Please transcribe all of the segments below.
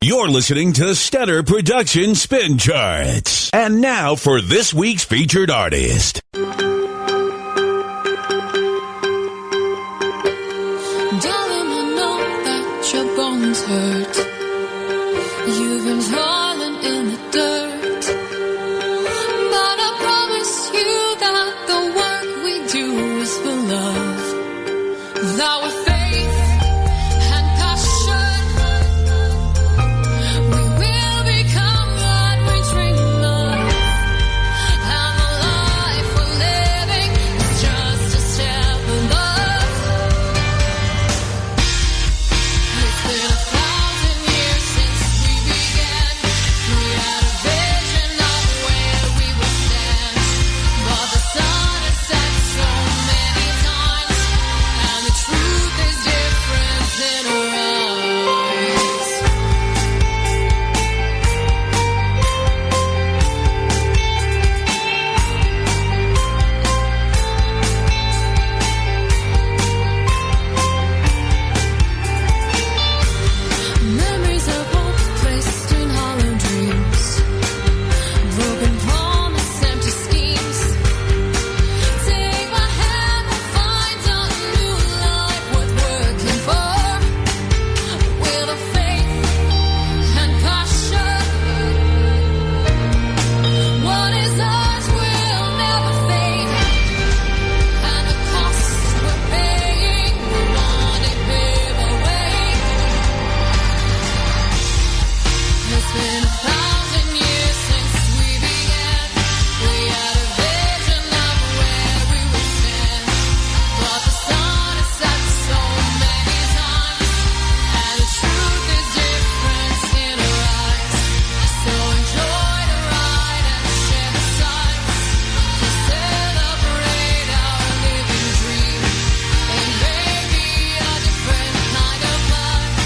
You're listening to Stutter Production Spin Charts. And now for this week's featured artist. Darling, I know that your bones hurt. You've been falling in the dirt. But I promise you that the work we do is for love. That with faith and passion, we will become what we dream of. And the life we're living is just a step above. It's been 1,000 years since we began. We had a vision of where we would stand. But the sun has set so many times, and the truth is different in our eyes. Memories of hope placed in hollow dreams, broken promise, empty schemes. Take my hand, we'll find a new life worth working for. With a faith and passion, what is ours will never fade. And the cost we're paying will one day pave our way. It's been 1,000 years since we began. We had a vision of where we would stand. But the sun has set so many times, and the truth is different in our eyes. So enjoy the ride and share the sights to celebrate our living dream. It may be a different kind of life,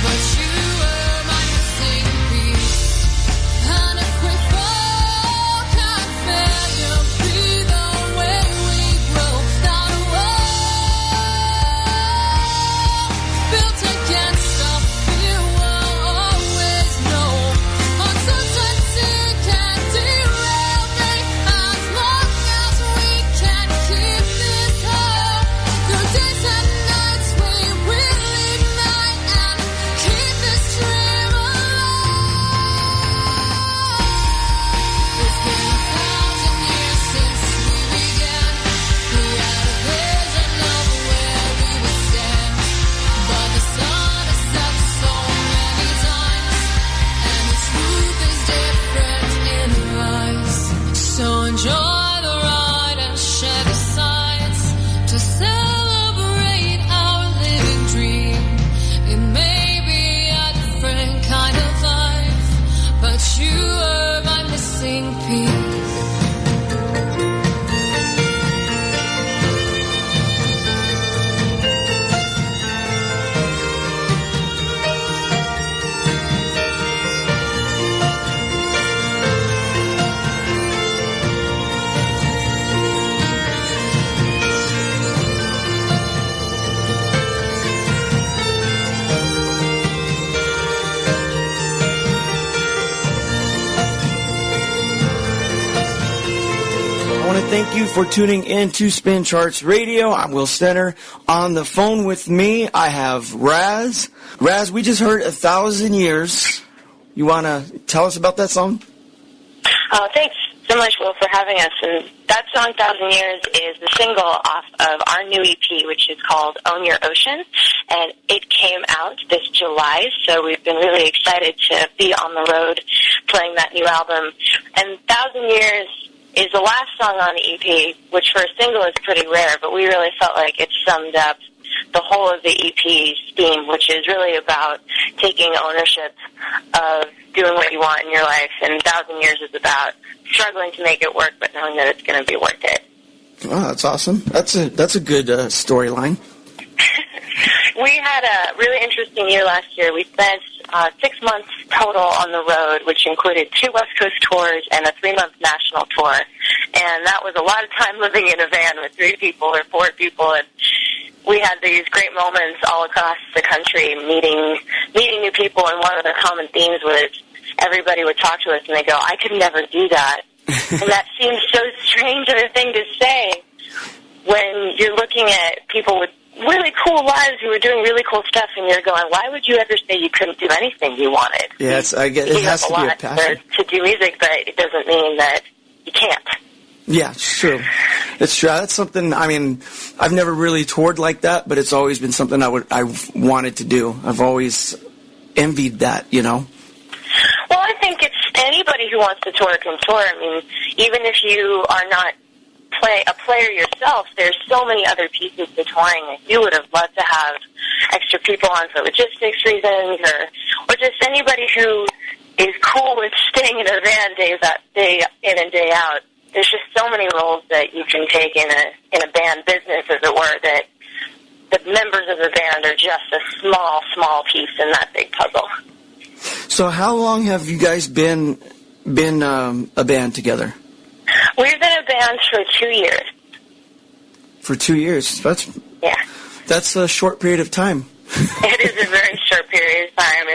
but you were my missing piece. And if we fall, can failure be the way we grow? Not a wall built against our fear will always know. Uncertainty can derail me as long as we can keep this hope. Through days and nights we will ignite and keep this dream alive. It's been 1,000 years since we began. We had a vision of where we would stand. But the sun has set so many times, and the truth is different in our eyes. So enjoy the ride and share the sights to celebrate our living dream. It may be a different kind of life, but you are my missing piece. I want to thank you for tuning in to Spin Charts Radio. I'm Will Stenner. On the phone with me, I have Razz. Razz, we just heard 1,000 Years. You want to tell us about that song? Thanks so much, Will, for having us. And that song, 1,000 Years, is the single off of our new EP, which is called Own Your Ocean. And it came out this July, so we've been really excited to be on the road playing that new album. And 1,000 Years is the last song on the EP, which for a single is pretty rare, but we really felt like it summed up the whole of the EP's theme, which is really about taking ownership of doing what you want in your life. And 1,000 Years is about struggling to make it work, but knowing that it's going to be worth it. Oh, that's awesome. That's a good storyline. We had a really interesting year last year. We spent 6 months total on the road, which included 2 West Coast tours and a 3-month national tour. And that was a lot of time living in a van with 3 people or 4 people. And we had these great moments all across the country, meeting new people, and one of the common themes was everybody would talk to us and they go, I could never do that. And that seems so strange of a thing to say when you're looking at people with really cool lives who are doing really cool stuff, and you're going, why would you ever say you couldn't do anything you wanted? Yeah, I get it has to be a passion to do music, but it doesn't mean that you can't. Yeah, it's true. It's true. That's something, I mean, I've never really toured like that, but it's always been something I've wanted to do. I've always envied that, you know? Well, I think it's anybody who wants to tour can tour. I mean, even if you are not a player yourself, there's so many other pieces to touring. You would have loved to have extra people on for logistics reasons, or just anybody who is cool with staying in a van day in and day out. There's just so many roles that you can take in a band business, as it were, that the members of the band are just a small piece in that big puzzle. So how long have you guys been a band together? We've been a band for 2 years. For 2 years? That's a short period of time. It is a very short period of time.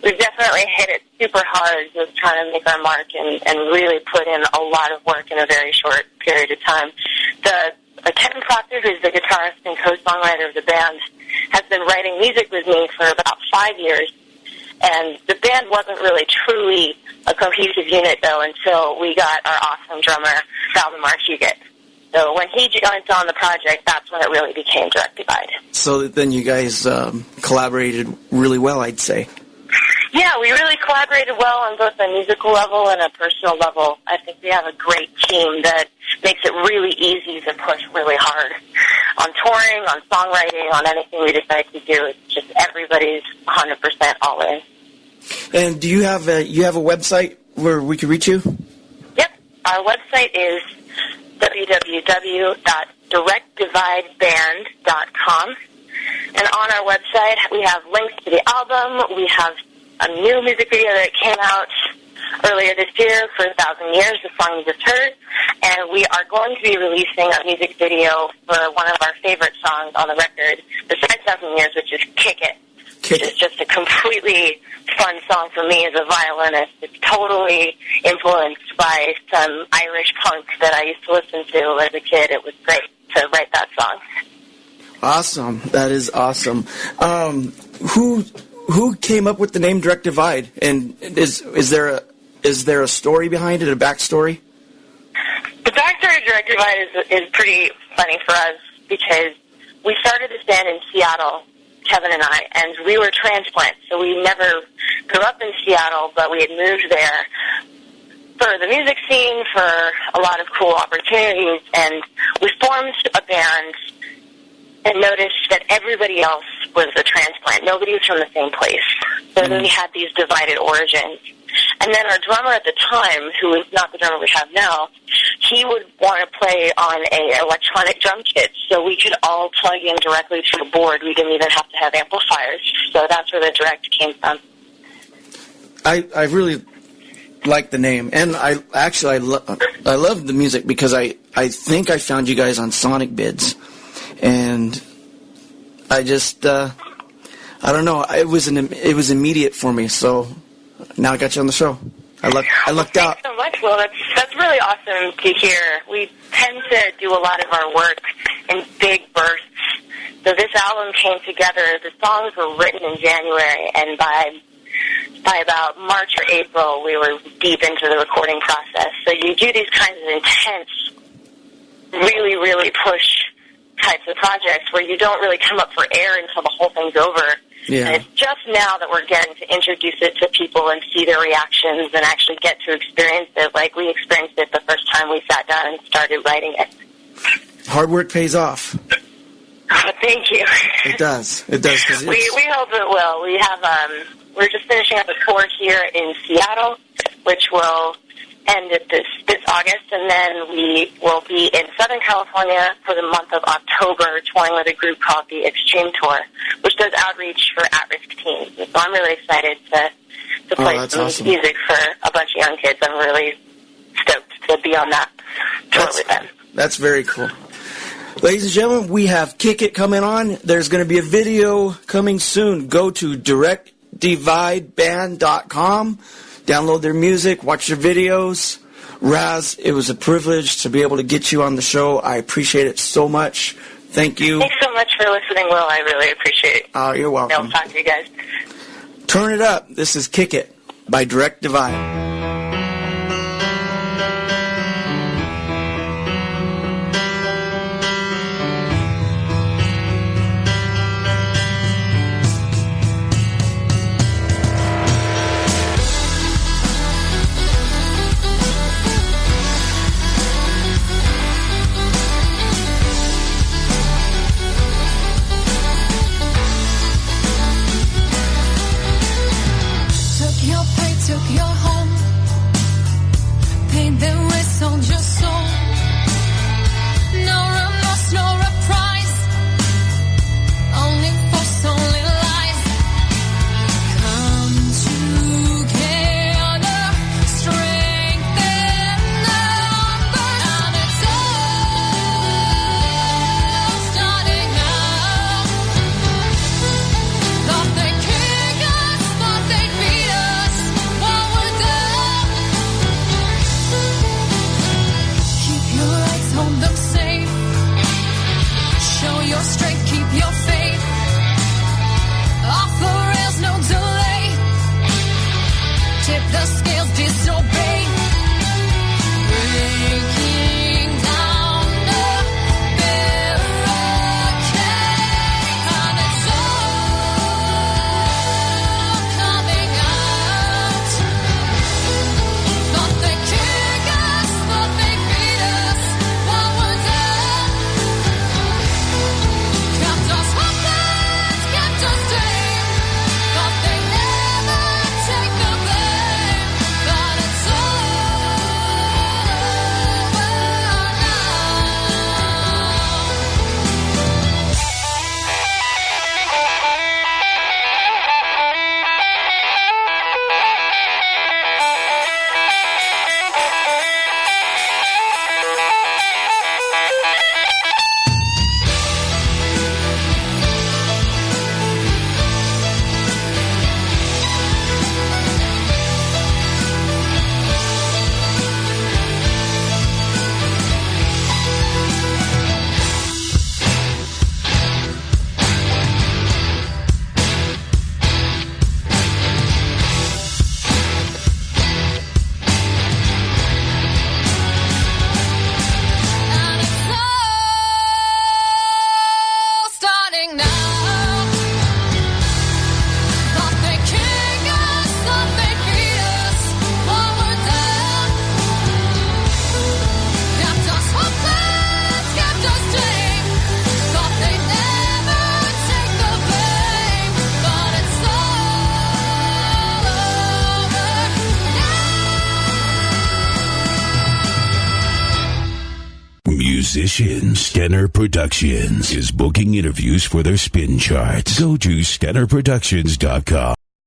We've definitely hit it super hard with trying to make our mark and really put in a lot of work in a very short period of time. Kevin Proctor, who's the guitarist and co-songwriter of the band, has been writing music with me for about 5 years. And the band wasn't really truly a cohesive unit, though, until we got our awesome drummer, Valdemar Huguet. So when he joined on the project, that's when it really became Direct Divide. So then you guys collaborated really well, I'd say. Yeah, we really collaborated well on both a musical level and a personal level. I think we have a great team that makes it really easy to push really hard on touring, on songwriting, on anything we decide to do. It's just everybody's 100% all in. And do you have a website where we can reach you? Yep. Our website is www.directdivideband.com. And on our website, we have links to the album. We have a new music video that came out earlier this year for 1,000 Years, the song you just heard. And we are going to be releasing a music video for one of our favorite songs on the record, besides 1,000 Years, which is Kick It. Which is just a completely fun song for me as a violinist. It's totally influenced by some Irish punk that I used to listen to as a kid. It was great to write that song. Awesome. That is awesome. Who came up with the name Direct Divide? And is there a story behind it, a backstory? The backstory of Direct Divide is pretty funny for us because we started this band in Seattle, Kevin and I, and we were transplants, so we never grew up in Seattle, but we had moved there for the music scene, for a lot of cool opportunities, and we formed a band and noticed that everybody else was a transplant. Nobody was from the same place. So then we had these divided origins. And then our drummer at the time, who is not the drummer we have now, he would want to play on an electronic drum kit, so we could all plug in directly to the board. We didn't even have to have amplifiers. So that's where the Direct came from. I really like the name, and I love the music because I think I found you guys on Sonic Bids, and I just I don't know, it was immediate for me, so now I got you on the show. I lucked out. Thanks so much, Will. That's really awesome to hear. We tend to do a lot of our work in big bursts. So this album came together. The songs were written in January, and by about March or April, we were deep into the recording process. So you do these kinds of intense, really, really push types of projects where you don't really come up for air until the whole thing's over. Yeah. And it's just now that we're getting to introduce it to people and see their reactions and actually get to experience it like we experienced it the first time we sat down and started writing it. Hard work pays off. Oh, thank you. It does. It does. We hope it will. We have we're just finishing up a tour here in Seattle, which will end at this August, and then we will be in Southern California for the month of October, touring with a group called the Extreme Tour, which does outreach for at-risk teens. So I'm really excited to play some awesome. music for a bunch of young kids. I'm really stoked to be on that tour with them. That's very cool. Ladies and gentlemen, we have Kick It coming on. There's going to be a video coming soon. Go to directdivideband.com. Download their music. Watch their videos. Razz, it was a privilege to be able to get you on the show. I appreciate it so much. Thank you. Thanks so much for listening, Will. I really appreciate it. Oh, you're welcome. I'll talk to you guys. Turn it up. This is Kick It by Direct Divide. Took your home, paid the rest on your soul. No remorse, no reprise, only force, only lies. Come together, strength in numbers, and it's all starting now. Thought they kick us, thought they'd beat us. Hold them safe. Show your strength, keep your faith. Off the rails, no delay. Tip the scales, disobey. Breaking down the barricade, and it's all coming out. Thought they kick us, thought they beat us. Musician Stenner Productions is booking interviews for their spin charts. Go to StennerProductions.com.